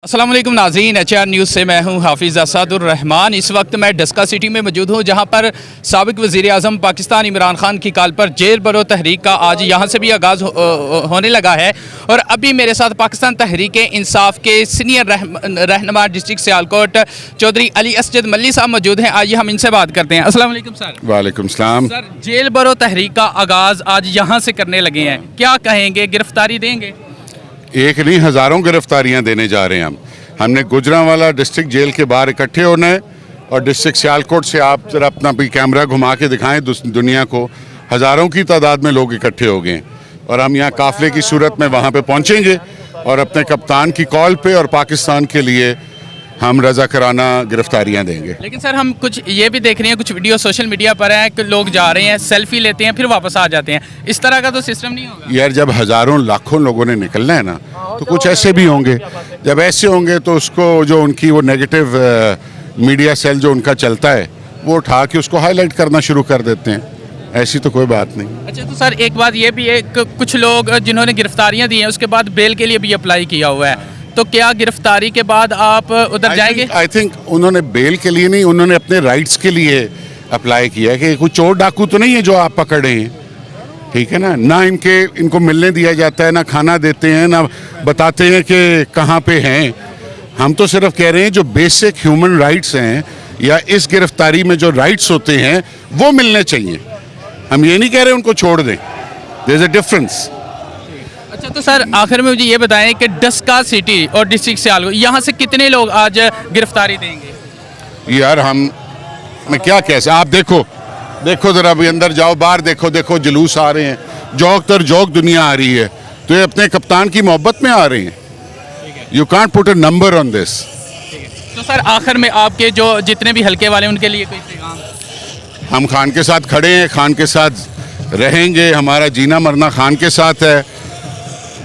अस्सलाम वालेकुम नाज़रीन, HR न्यूज़ से मैं हूं हाफिज़ असादुर रहमान। इस वक्त मैं डस्का सिटी में मौजूद हूं, जहां पर साबिक़ वज़ीर आज़म पाकिस्तान इमरान खान की कॉल पर जेल बरो तहरीक का आज यहां से भी आगाज़ होने लगा है। और अभी मेरे साथ पाकिस्तान तहरीक इंसाफ के सीनियर रहनुमा डिस्ट्रिक्ट सियालकोट चौधरी अली असजद मल्ली साहब मौजूद हैं। आइए हम इनसे बात करते हैं। अस्सलाम वालेकुम सर। वालेकुम सलाम। सर, जेल बरो तहरीक का आगाज़ आज यहाँ से करने लगे हैं, क्या कहेंगे? गिरफ्तारी देंगे? एक नहीं, हज़ारों गिरफ्तारियां देने जा रहे हैं हमने गुजरांवाला डिस्ट्रिक्ट जेल के बाहर इकट्ठे होना है और डिस्ट्रिक्ट सियालकोट से आप जरा अपना भी कैमरा घुमा के दिखाएं दुनिया को। हज़ारों की तादाद में लोग इकट्ठे हो गए और हम यहाँ काफ़िले की सूरत में वहाँ पे पहुँचेंगे और अपने कप्तान की कॉल पे और पाकिस्तान के लिए हम रज़ाकाराना गिरफ्तारियां देंगे। लेकिन सर, हम कुछ ये भी देख रहे हैं, कुछ वीडियो सोशल मीडिया पर है कि लोग जा रहे हैं, सेल्फी लेते हैं, फिर वापस आ जाते हैं। इस तरह का तो सिस्टम नहीं होगा यार। जब हज़ारों लाखों लोगों ने निकलना है ना, तो कुछ ऐसे भी होंगे। जब ऐसे होंगे तो उसको जो उनकी वो नेगेटिव मीडिया सेल जो उनका चलता है वो उठा के उसको हाईलाइट करना शुरू कर देते हैं। ऐसी तो कोई बात नहीं। अच्छा, तो सर एक बात ये भी है कि कुछ लोग जिन्होंने गिरफ्तारियां दी हैं उसके बाद बेल के लिए भी अप्लाई किया हुआ है, तो क्या गिरफ्तारी के बाद आप उधर जाएंगे? आई थिंक उन्होंने बेल के लिए नहीं, उन्होंने अपने राइट्स के लिए अप्लाई किया है कि कोई चोर डाकू तो नहीं है जो आप पकड़े हैं, ठीक है ना इनको मिलने दिया जाता है, ना खाना देते हैं, ना बताते हैं कि कहाँ पे हैं। हम तो सिर्फ कह रहे हैं जो बेसिक ह्यूमन राइट्स हैं या इस गिरफ्तारी में जो राइट्स होते हैं वो मिलने चाहिए। हम ये नहीं कह रहे उनको छोड़ दें, देयर इज अ डिफरेंस। अच्छा, तो सर आखिर में मुझे ये बताएं कि डस्का सिटी और डिस्ट्रिक्ट सियालकोट यहाँ से कितने लोग आज गिरफ्तारी देंगे? यार मैं क्या कह सकता, आप देखो जरा, अभी अंदर जाओ, बाहर देखो जुलूस आ रहे हैं, जौक तर जौक दुनिया आ रही है, तो ये अपने कप्तान की मोहब्बत में आ रहे हैं। You can't put a number on this. तो सर आखिर में आपके जो जितने भी हल्के वाले उनके लिए कोई पैगाम? हम खान के साथ खड़े हैं, खान के साथ रहेंगे, हमारा जीना मरना खान के साथ है।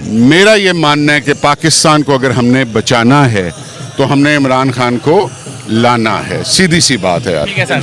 मेरा ये मानना है कि पाकिस्तान को अगर हमने बचाना है तो हमने इमरान खान को लाना है, सीधी सी बात है यार। ठीक है सर।